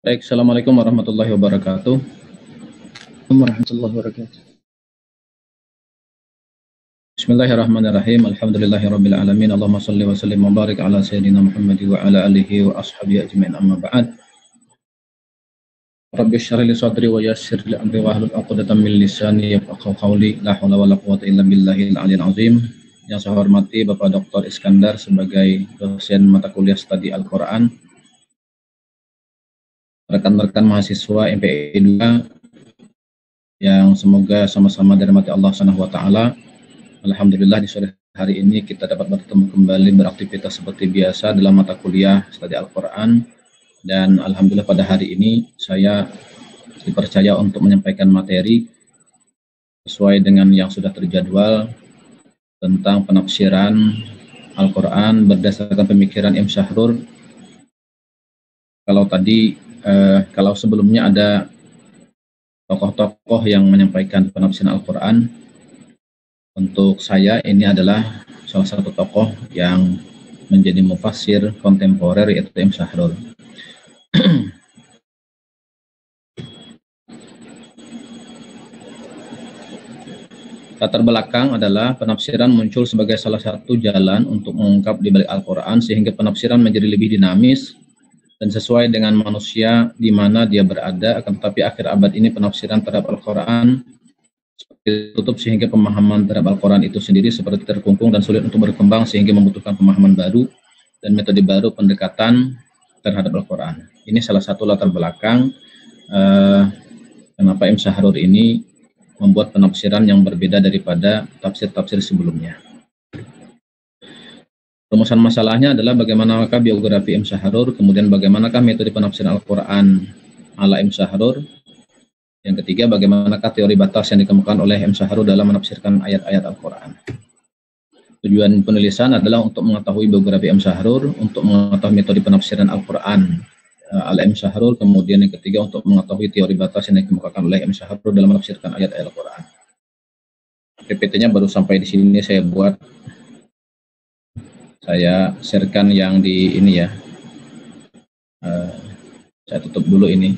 Baik, Assalamualaikum warahmatullahi wabarakatuh. Warahmatullahi wabarakatuh. Bismillahirrahmanirrahim. Alhamdulillahirabbil alamin. Allahumma shalli wa sallim wa barik ala sayyidina Muhammad wa ala alihi wa ashabihi ajmain. Amma ba'd. Rabbi shrah li sadri wa yassir li amri wa hlul 'uqdatam min lisani yafqahu qawli. La haula wala quwwata illa billahil aliyil azim. Yang saya hormati Bapak Dr. Iskandar sebagai dosen mata kuliah studi Al-Qur'an. Rekan-rekan mahasiswa MPI 2 yang semoga sama-sama dirahmati Allah Subhanahu wa taala. Alhamdulillah di sore hari ini kita dapat bertemu kembali beraktivitas seperti biasa dalam mata kuliah studi Al-Quran, dan alhamdulillah pada hari ini saya dipercaya untuk menyampaikan materi sesuai dengan yang sudah terjadwal tentang penafsiran Al-Quran berdasarkan pemikiran Imam Syahrur. Kalau sebelumnya ada tokoh-tokoh yang menyampaikan penafsiran Al-Quran, untuk saya ini adalah salah satu tokoh yang menjadi mufassir kontemporer, yaitu Imam Syahrur. Latar belakang adalah penafsiran muncul sebagai salah satu jalan untuk mengungkap di balik Al-Quran, sehingga penafsiran menjadi lebih dinamis dan sesuai dengan manusia di mana dia berada. Akan tetapi akhir abad ini penafsiran terhadap Al-Quran ditutup sehingga pemahaman terhadap Al-Quran itu sendiri seperti terkungkung dan sulit untuk berkembang, sehingga membutuhkan pemahaman baru dan metode baru pendekatan terhadap Al-Quran. Ini salah satu latar belakang kenapa Imam Syahrur ini membuat penafsiran yang berbeda daripada tafsir-tafsir sebelumnya. Rumusan masalahnya adalah bagaimanakah biografi Imam Syahrur, kemudian bagaimanakah metode penafsiran Al-Quran ala Imam Syahrur. Yang ketiga, bagaimanakah teori batas yang dikemukakan oleh Imam Syahrur dalam menafsirkan ayat-ayat Al-Quran. Tujuan penulisan adalah untuk mengetahui biografi Imam Syahrur, untuk mengetahui metode penafsiran Al-Quran ala Imam Syahrur, kemudian yang ketiga untuk mengetahui teori batas yang dikemukakan oleh Imam Syahrur dalam menafsirkan ayat-ayat Al-Quran. PPT-nya baru sampai di sini saya buat. Saya sharekan yang di ini ya. Saya tutup dulu ini.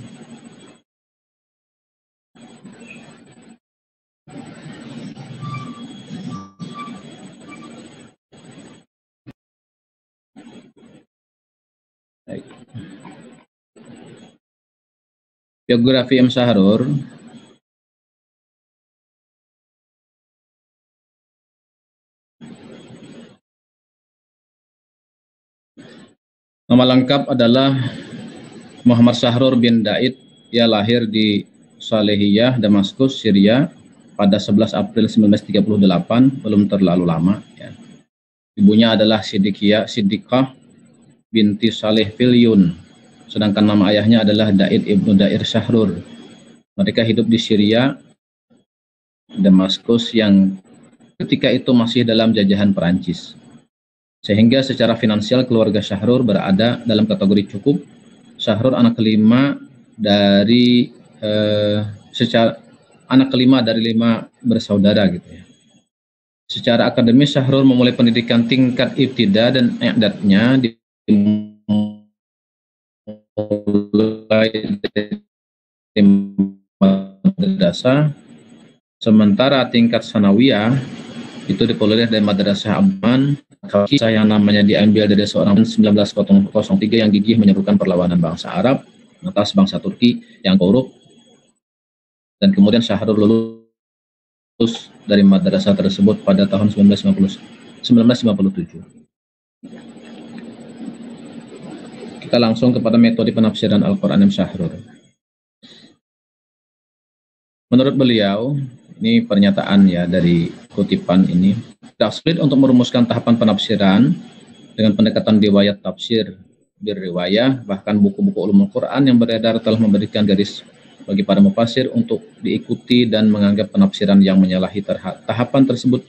Baik. Biografi Imam Syahrur nama lengkap adalah Muhammad Syahrur bin Daid. Ia lahir di Salehiyah, Damaskus, Syria pada 11 April 1938, belum terlalu lama ya. Ibunya adalah Siddiqah binti Saleh Filyun, sedangkan nama ayahnya adalah Daid ibnu Dair Syahrur. Mereka hidup di Syria, Damaskus, yang ketika itu masih dalam jajahan Perancis. Sehingga secara finansial keluarga Syahrur berada dalam kategori cukup. Syahrur anak kelima dari anak kelima dari 5 bersaudara gitu ya. Secara akademis Syahrur memulai pendidikan tingkat ibtida dan i'dadnya dimulai dari madrasah, sementara tingkat sanawiyah itu diperoleh dari madrasah Amman. Kisah yang namanya diambil dari seorang 1903 yang gigih menyerukan perlawanan bangsa Arab atas bangsa Turki yang korup, dan kemudian Syahrur lulus dari madrasah tersebut pada tahun 1957. Kita langsung kepada metode penafsiran Al-Quran Imam Syahrur. Menurut beliau, ini pernyataan ya dari kutipan ini, tidak sulit untuk merumuskan tahapan penafsiran dengan pendekatan riwayat tafsir riwayah. Bahkan buku-buku ulumul Quran yang beredar telah memberikan garis bagi para mufassir untuk diikuti dan menganggap penafsiran yang menyalahi tahapan tersebut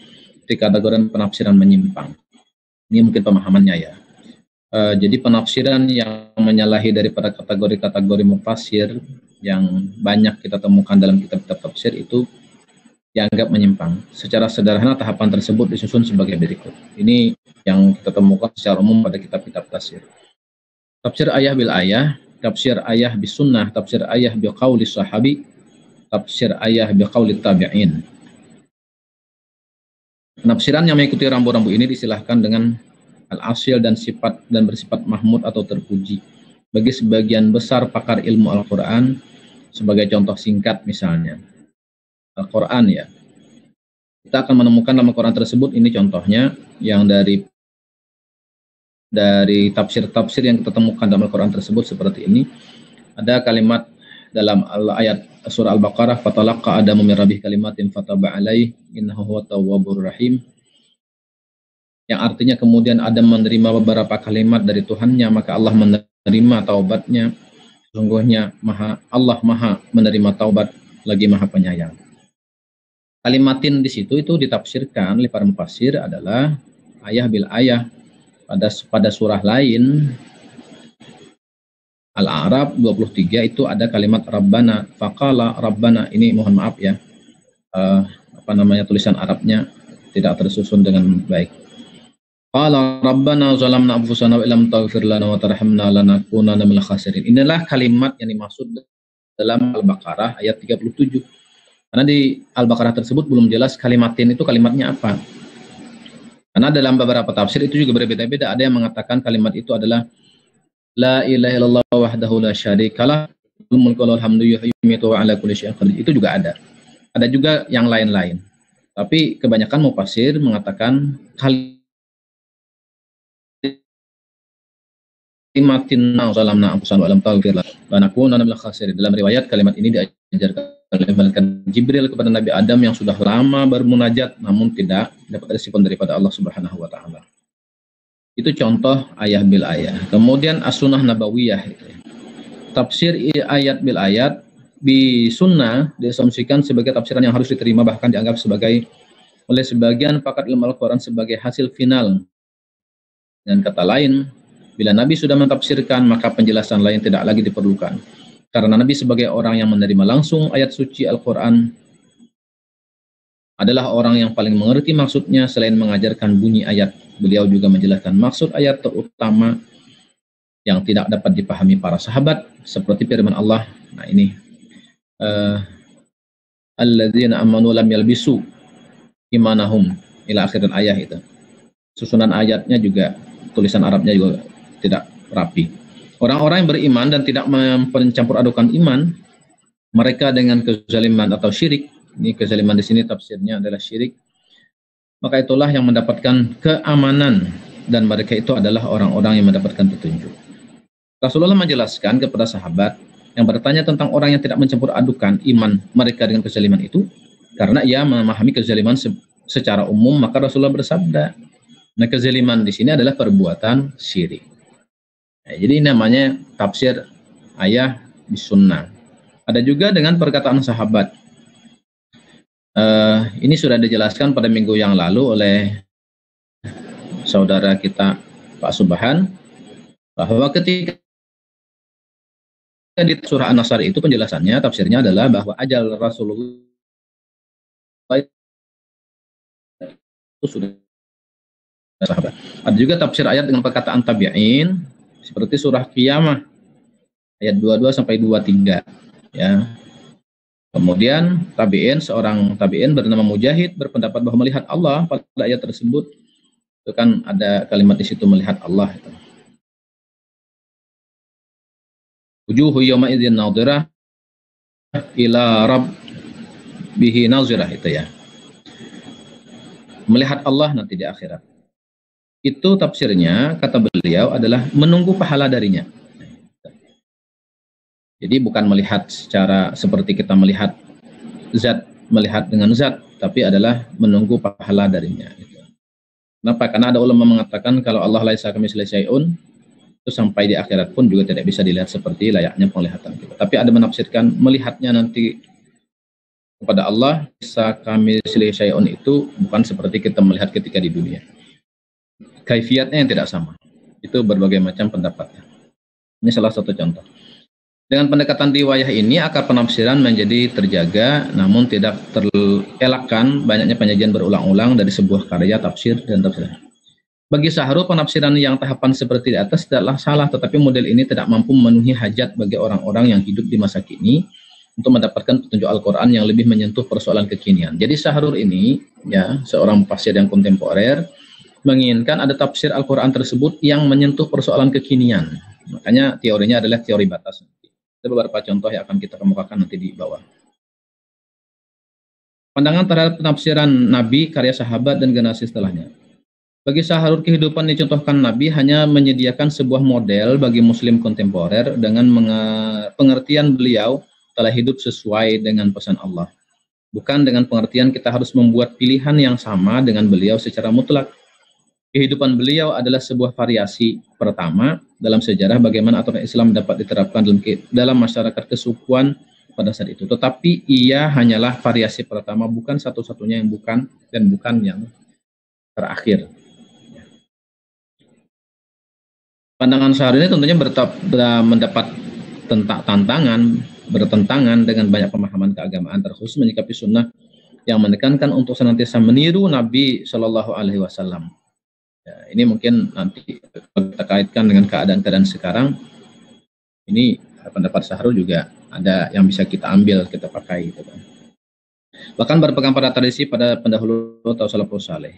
dikategorikan penafsiran menyimpang. Ini mungkin pemahamannya ya. Jadi penafsiran yang menyalahi daripada kategori-kategori mufassir yang banyak kita temukan dalam kitab-kitab tafsir itu dianggap menyimpang. Secara sederhana tahapan tersebut disusun sebagai berikut. Ini yang kita temukan secara umum pada kitab-kitab tafsir. Tafsir ayah bil ayah tafsir ayah bisunnah, tafsir ayah biqauli sahabi, tafsir ayah biqauli tabi'in. Penafsiran yang mengikuti rambu-rambu ini disilahkan dengan al-asil dan bersifat mahmud atau terpuji. Bagi sebagian besar pakar ilmu Al-Quran, sebagai contoh singkat misalnya, Al-Quran ya. Kita akan menemukan dalam Al-Quran tersebut, ini contohnya, yang dari tafsir-tafsir yang kita temukan dalam Al-Quran tersebut seperti ini. Ada kalimat dalam ayat surah Al-Baqarah, fatalaqa Adamu min rabbih kalimatin fataba alaih innahu huwat tawwabur rahim, yang artinya kemudian Adam menerima beberapa kalimat dari Tuhannya, maka Allah menerima taubatnya. Sesungguhnya Allah maha menerima taubat lagi maha penyayang. Kalimatin di situ itu ditafsirkan oleh para mufassir adalah ayah bil ayah. Pada surah lain Al-A'raf 23 itu ada kalimat Rabbana, faqala Rabbana, ini mohon maaf ya, tulisan Arabnya tidak tersusun dengan baik. Qala Rabbana zalamna anfusana wa illam taghfir lana wa tarhamna lanakunanna minal khasirin. Inilah kalimat yang dimaksud dalam Al-Baqarah ayat 37. Karena di Al-Baqarah tersebut belum jelas kalimatin itu kalimatnya apa. Karena dalam beberapa tafsir itu juga berbeda-beda. Ada yang mengatakan kalimat itu adalah La ilaha illallah wahdahu la syarikalah mulku wa hamdu yuhyi wa yumiitu wa ala kulli syai'in qadir. Itu juga ada. Ada juga yang lain-lain. Tapi kebanyakan mufassir mengatakan kalimatin zalamna anfusana wa lam taghfir lana minal khasirin. Dalam riwayat kalimat ini diajarkan oleh malaikat Jibril kepada Nabi Adam yang sudah lama bermunajat namun tidak dapat respon daripada Allah Subhanahu wa taala. Itu contoh ayah bil ayah. Kemudian as-sunnah nabawiyah itu. Tafsir ayat bil ayat bi sunnah diasumsikan sebagai tafsiran yang harus diterima, bahkan dianggap sebagai oleh sebagian pakar ilmu Al-Quran sebagai hasil final. Dengan kata lain, bila Nabi sudah mentafsirkan, maka penjelasan lain tidak lagi diperlukan. Karena Nabi sebagai orang yang menerima langsung ayat suci Al-Quran adalah orang yang paling mengerti maksudnya. Selain mengajarkan bunyi ayat, beliau juga menjelaskan maksud ayat terutama yang tidak dapat dipahami para sahabat, seperti firman Allah. Nah ini, alladzina amanu lam yalbisu imanahum ila akhir ayat itu. Susunan ayatnya juga, tulisan Arabnya juga tidak rapi. Orang-orang yang beriman dan tidak mencampur adukan iman mereka dengan kezaliman atau syirik. Ini kezaliman di sini tafsirnya adalah syirik. Maka itulah yang mendapatkan keamanan dan mereka itu adalah orang-orang yang mendapatkan petunjuk. Rasulullah menjelaskan kepada sahabat yang bertanya tentang orang yang tidak mencampur adukan iman mereka dengan kezaliman itu, karena ia memahami kezaliman secara umum, maka Rasulullah bersabda, nah kezaliman di sini adalah perbuatan syirik. Nah, jadi namanya tafsir ayah bisunnah. Ada juga dengan perkataan sahabat. Ini sudah dijelaskan pada minggu yang lalu oleh saudara kita Pak Subhan, bahwa ketika di surah An-Nasr itu penjelasannya, tafsirnya adalah bahwa ajal Rasulullah itu sudah sahabat. Ada juga tafsir ayat dengan perkataan tabi'in, seperti surah Qiyamah ayat 22 sampai 23 ya. Kemudian seorang tabi'in bernama Mujahid berpendapat bahwa melihat Allah pada ayat tersebut itu kan ada kalimat di situ melihat Allah itu. Wujuhu yawma idzin nadhirah ila rabbihi nazirah itu ya. Melihat Allah nanti di akhirat. Itu tafsirnya, kata beliau, adalah menunggu pahala darinya. Jadi bukan melihat secara seperti kita melihat melihat dengan zat, tapi adalah menunggu pahala darinya. Kenapa? Karena ada ulama mengatakan kalau Allah laisa kamitslihi syai'un, itu sampai di akhirat pun juga tidak bisa dilihat seperti layaknya penglihatan kita. Tapi ada menafsirkan melihatnya nanti kepada Allah laisa kamitslihi syai'un itu bukan seperti kita melihat ketika di dunia. Kaifiatnya yang tidak sama. Itu berbagai macam pendapatnya. Ini salah satu contoh. Dengan pendekatan riwayah ini, akar penafsiran menjadi terjaga, namun tidak terelakkan banyaknya penyajian berulang-ulang dari sebuah karya tafsir dan tafsir. Bagi Syahrul, penafsiran yang tahapan seperti di atas tidaklah salah, tetapi model ini tidak mampu memenuhi hajat bagi orang-orang yang hidup di masa kini untuk mendapatkan petunjuk Al-Quran yang lebih menyentuh persoalan kekinian. Jadi Syahrul ini, ya, seorang tafsir yang kontemporer, menginginkan ada tafsir Al-Quran tersebut yang menyentuh persoalan kekinian. Makanya teorinya adalah teori batas. Ada beberapa contoh yang akan kita kemukakan nanti di bawah. Pandangan terhadap penafsiran Nabi, karya sahabat, dan generasi setelahnya. Bagi Syahrul, kehidupan dicontohkan Nabi hanya menyediakan sebuah model bagi muslim kontemporer dengan pengertian beliau telah hidup sesuai dengan pesan Allah. Bukan dengan pengertian kita harus membuat pilihan yang sama dengan beliau secara mutlak. Kehidupan beliau adalah sebuah variasi pertama dalam sejarah bagaimana aturan Islam dapat diterapkan dalam masyarakat kesukuan pada saat itu. Tetapi ia hanyalah variasi pertama, bukan satu-satunya yang bukan dan bukan yang terakhir. Pandangan Syahrul ini tentunya mendapat bertentangan dengan banyak pemahaman keagamaan, terkhusus menyikapi sunnah yang menekankan untuk senantiasa meniru Nabi Shallallahu Alaihi Wasallam. Ya, ini mungkin nanti kita kaitkan dengan keadaan-keadaan sekarang. Ini pendapat Syahrul juga ada yang bisa kita ambil, kita pakai, gitu kan. Bahkan berpegang pada tradisi pada pendahulu atau salafus saleh.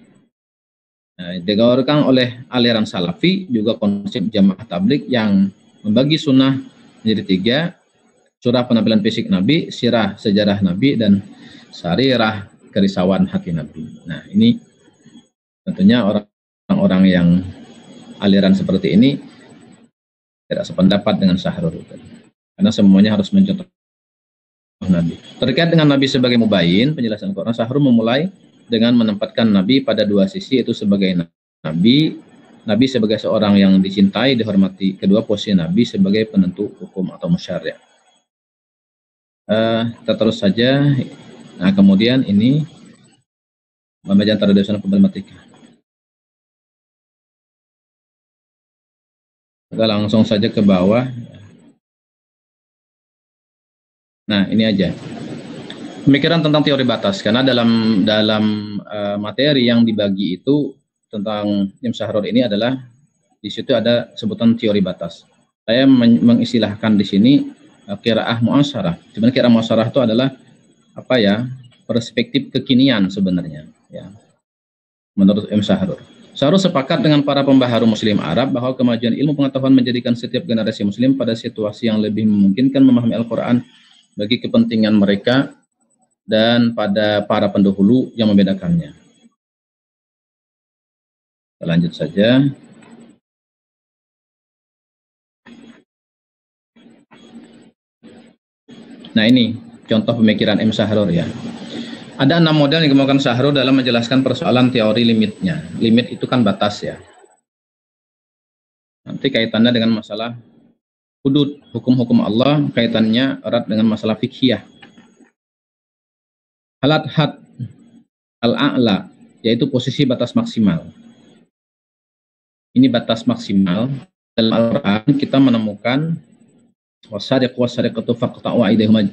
Digaungkan oleh aliran Salafi juga konsep jamaah tabligh yang membagi sunnah menjadi 3. Surah penampilan fisik Nabi, sirah sejarah Nabi, dan sarirah kerisauan hati Nabi. Nah, ini tentunya orang-orang yang aliran seperti ini tidak sependapat dengan Syahrul, karena semuanya harus mencontoh Nabi. Terkait dengan Nabi sebagai mubayyin, penjelasan Quran, Syahrul memulai dengan menempatkan Nabi pada 2 sisi, itu sebagai Nabi sebagai seorang yang dicintai, dihormati. Kedua, posisi Nabi sebagai penentu hukum atau musyari'. Kita terus saja. Nah, kemudian ini pembacaan tradisional problematika. Kita langsung saja ke bawah. Nah, ini aja pemikiran tentang teori batas, karena dalam materi yang dibagi itu tentang Imam Syahrul ini adalah di situ ada sebutan teori batas. Saya mengistilahkan di sini qiraah mu'asyarah. Sebenarnya qiraah mu'asyarah itu adalah apa ya? Perspektif kekinian sebenarnya, ya. Menurut Imam Syahrul. Syahrul sepakat dengan para pembaharu muslim Arab bahwa kemajuan ilmu pengetahuan menjadikan setiap generasi muslim pada situasi yang lebih memungkinkan memahami Al-Qur'an bagi kepentingan mereka dan pada para pendahulu yang membedakannya. Kita lanjut saja. Nah, ini contoh pemikiran M. Syahrul, ya. Ada 6 model yang dikemukakan Syahrul dalam menjelaskan persoalan teori limitnya. Limit itu kan batas, ya. Nanti kaitannya dengan masalah hudud, hukum-hukum Allah, kaitannya erat dengan masalah fikhiyah. Halat had al-a'la, yaitu posisi batas maksimal. Ini batas maksimal. Dalam Al-Quran kita menemukan wasariqatu faqta'u aydihuma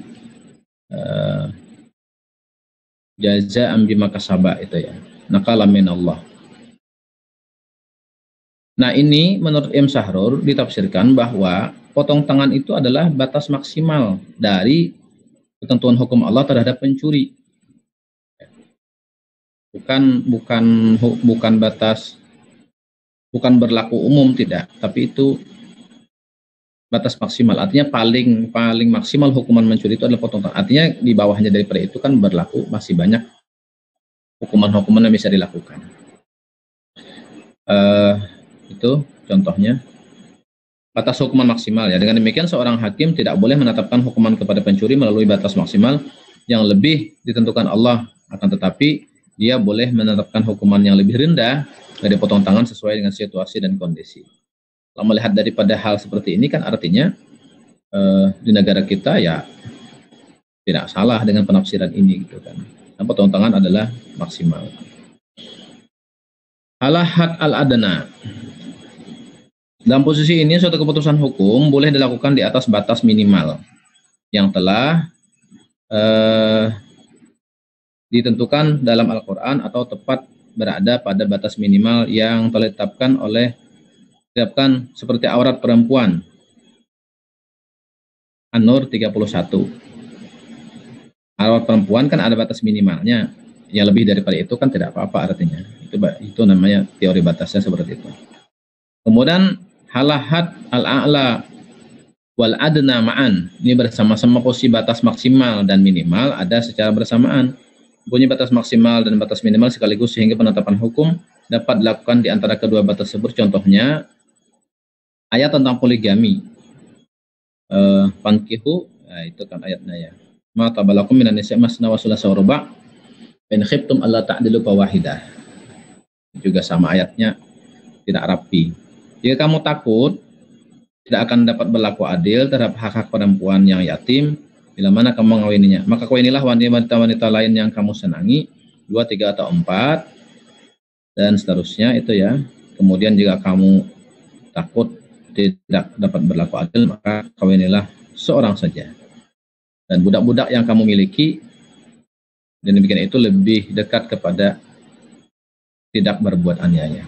jazaa'an bima kasaba, itu, ya. Naqala min Allah. Nah, ini menurut Imam Syahrul ditafsirkan bahwa potong tangan itu adalah batas maksimal dari ketentuan hukum Allah terhadap pencuri. Bukan batas, bukan berlaku umum, tidak, tapi itu batas maksimal. Artinya paling maksimal hukuman mencuri itu adalah potong tangan. Artinya di bawahnya daripada itu kan berlaku masih banyak hukuman-hukuman yang bisa dilakukan. Itu contohnya batas hukuman maksimal, ya. Dengan demikian seorang hakim tidak boleh menetapkan hukuman kepada pencuri melalui batas maksimal yang lebih ditentukan Allah, akan tetapi dia boleh menetapkan hukuman yang lebih rendah dari potong tangan sesuai dengan situasi dan kondisi. Kalau melihat daripada hal seperti ini kan artinya di negara kita, ya, tidak salah dengan penafsiran ini, gitu kan. Dan potong tangan adalah maksimal. Al-had al-adna. Dalam posisi ini suatu keputusan hukum boleh dilakukan di atas batas minimal yang telah ditentukan dalam Al-Quran atau tepat berada pada batas minimal yang telah ditetapkan seperti aurat perempuan. An-Nur 31. Aurat perempuan kan ada batas minimalnya. Yang lebih daripada itu kan tidak apa-apa artinya. Itu namanya teori batasnya seperti itu. Kemudian halahat al-a'la wal adna ma'an. Ini bersama-sama posisi batas maksimal dan minimal ada secara bersamaan. Punya batas maksimal dan batas minimal sekaligus sehingga penetapan hukum dapat dilakukan di antara kedua batas tersebut. Contohnya ayat tentang poligami. Fankihu, nah itu kan ayatnya ya. Ma tabalakum minan nisa' masna wa thulatha wa ruba' in khiftum alla ta'dilu fawahidah. Juga sama ayatnya, tidak rapi. Jika kamu takut tidak akan dapat berlaku adil terhadap hak-hak perempuan yang yatim, bila mana kamu mengawininya, maka kawinilah wanita-wanita lain yang kamu senangi, 2, 3 atau 4 dan seterusnya itu ya. Kemudian jika kamu takut tidak dapat berlaku adil, maka kawinilah seorang saja. Dan budak-budak yang kamu miliki, dan demikian itu lebih dekat kepada tidak berbuat aniaya.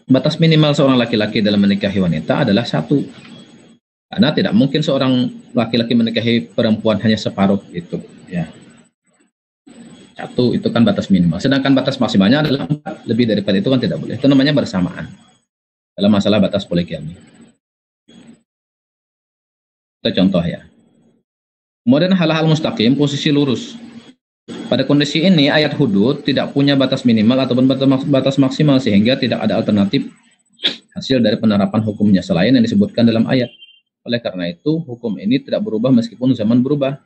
Batas minimal seorang laki-laki dalam menikahi wanita adalah 1. Karena tidak mungkin seorang laki-laki menikahi perempuan hanya separuh itu. Ya. 1 itu kan batas minimal. Sedangkan batas maksimalnya adalah 4. Lebih daripada itu kan tidak boleh. Itu namanya bersamaan. Dalam masalah batas poligami. Kita contoh ya. Kemudian hal-hal mustaqim, posisi lurus. Pada kondisi ini ayat hudud tidak punya batas minimal ataupun batas maksimal sehingga tidak ada alternatif hasil dari penerapan hukumnya selain yang disebutkan dalam ayat. Oleh karena itu hukum ini tidak berubah meskipun zaman berubah.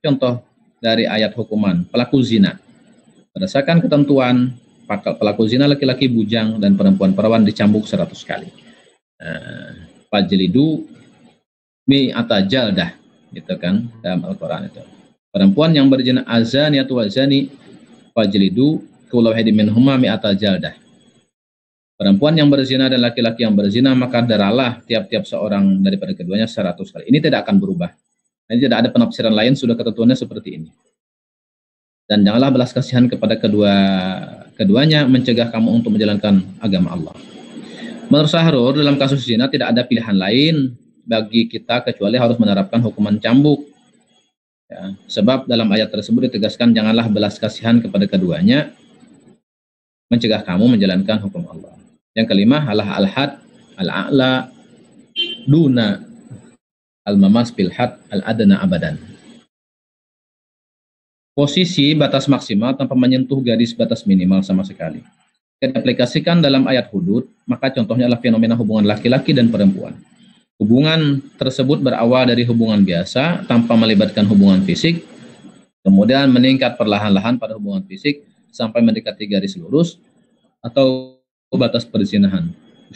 Contoh dari ayat hukuman pelaku zina. Berdasarkan ketentuan pelaku zina laki-laki bujang dan perempuan perawan dicambuk 100 kali. Fajlidu mi'ata jaldah, gitu kan dalam Al-Qur'an itu. Perempuan yang berzina azaniyatu wazani fajlidu kullu wahidin minhuma mi'ata jaldah. Perempuan yang berzina dan laki-laki yang berzina maka deralah tiap-tiap seorang daripada keduanya 100 kali. Ini tidak akan berubah. Ini tidak ada penafsiran lain, sudah ketentuannya seperti ini. Dan janganlah belas kasihan kepada keduanya mencegah kamu untuk menjalankan agama Allah. Menurut Sahrur, dalam kasus zina tidak ada pilihan lain bagi kita kecuali harus menerapkan hukuman cambuk. Ya, sebab dalam ayat tersebut ditegaskan janganlah belas kasihan kepada keduanya mencegah kamu menjalankan hukum Allah. Yang kelima, halah al-had al-a'la duna al-mamas bil had al-adna abadan. Posisi batas maksimal tanpa menyentuh garis batas minimal sama sekali. Jika diaplikasikan dalam ayat hudud, maka contohnya adalah fenomena hubungan laki-laki dan perempuan. Hubungan tersebut berawal dari hubungan biasa tanpa melibatkan hubungan fisik, kemudian meningkat perlahan-lahan pada hubungan fisik sampai mendekati garis lurus atau batas perzinahan.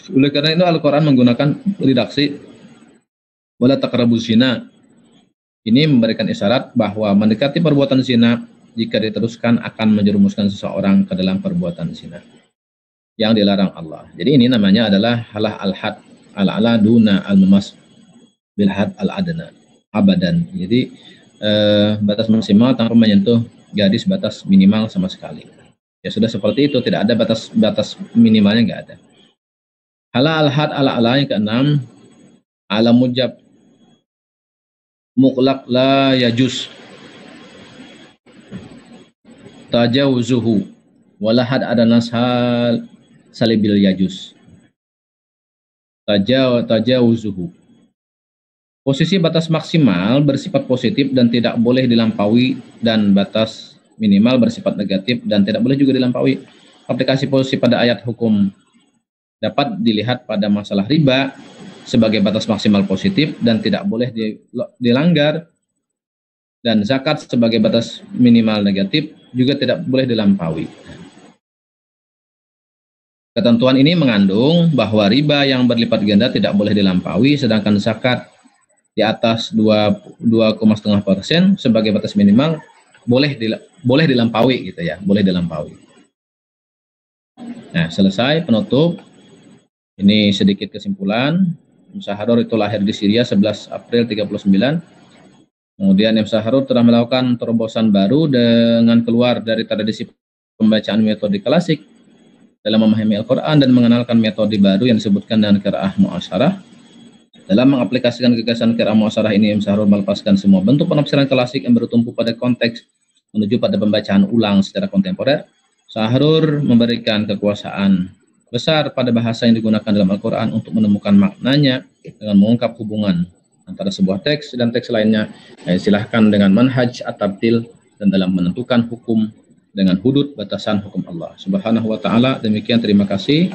Oleh karena itu Al-Quran menggunakan redaksi wala taqrabuz zina. Ini memberikan isyarat bahwa mendekati perbuatan zina jika diteruskan akan menjerumuskan seseorang ke dalam perbuatan zina yang dilarang Allah. Jadi ini namanya adalah halah al-had al-ala duna al-mamas bil had al-adna abadan. Jadi batas maksimal tanpa menyentuh garis batas minimal sama sekali. Ya sudah seperti itu, tidak ada batas minimalnya, enggak ada. Halal al-had al-ala yang keenam, ala mujab muqlaq la yajuz tajawuzuhu wala had adanas hal salibil yajuz tajawuzuhu. Posisi batas maksimal bersifat positif dan tidak boleh dilampaui, dan batas minimal bersifat negatif dan tidak boleh juga dilampaui. Aplikasi posisi pada ayat hukum dapat dilihat pada masalah riba sebagai batas maksimal positif dan tidak boleh dilanggar, dan zakat sebagai batas minimal negatif juga tidak boleh dilampaui. Ketentuan ini mengandung bahwa riba yang berlipat ganda tidak boleh dilampaui, sedangkan zakat di atas 2,5% sebagai batas minimal boleh dilampaui gitu ya, boleh dilampaui. Nah, selesai penutup. Ini sedikit kesimpulan. Ibn Sahrur itu lahir di Syria 11 April 39. Kemudian Ibn Sahrur telah melakukan terobosan baru dengan keluar dari tradisi pembacaan metode klasik dalam memahami Al-Quran dan mengenalkan metode baru yang disebutkan dengan qiraah mu'asyarah. Dalam mengaplikasikan gagasan qiraah mu'asyarah ini, Imam Syahrul melepaskan semua bentuk penafsiran klasik yang bertumpu pada konteks menuju pada pembacaan ulang secara kontemporer. Syahrul memberikan kekuasaan besar pada bahasa yang digunakan dalam Al-Quran untuk menemukan maknanya dengan mengungkap hubungan antara sebuah teks dan teks lainnya, silahkan dengan manhaj at-tabdil dan dalam menentukan hukum dengan hudud batasan hukum Allah Subhanahu wa taala. Demikian, terima kasih.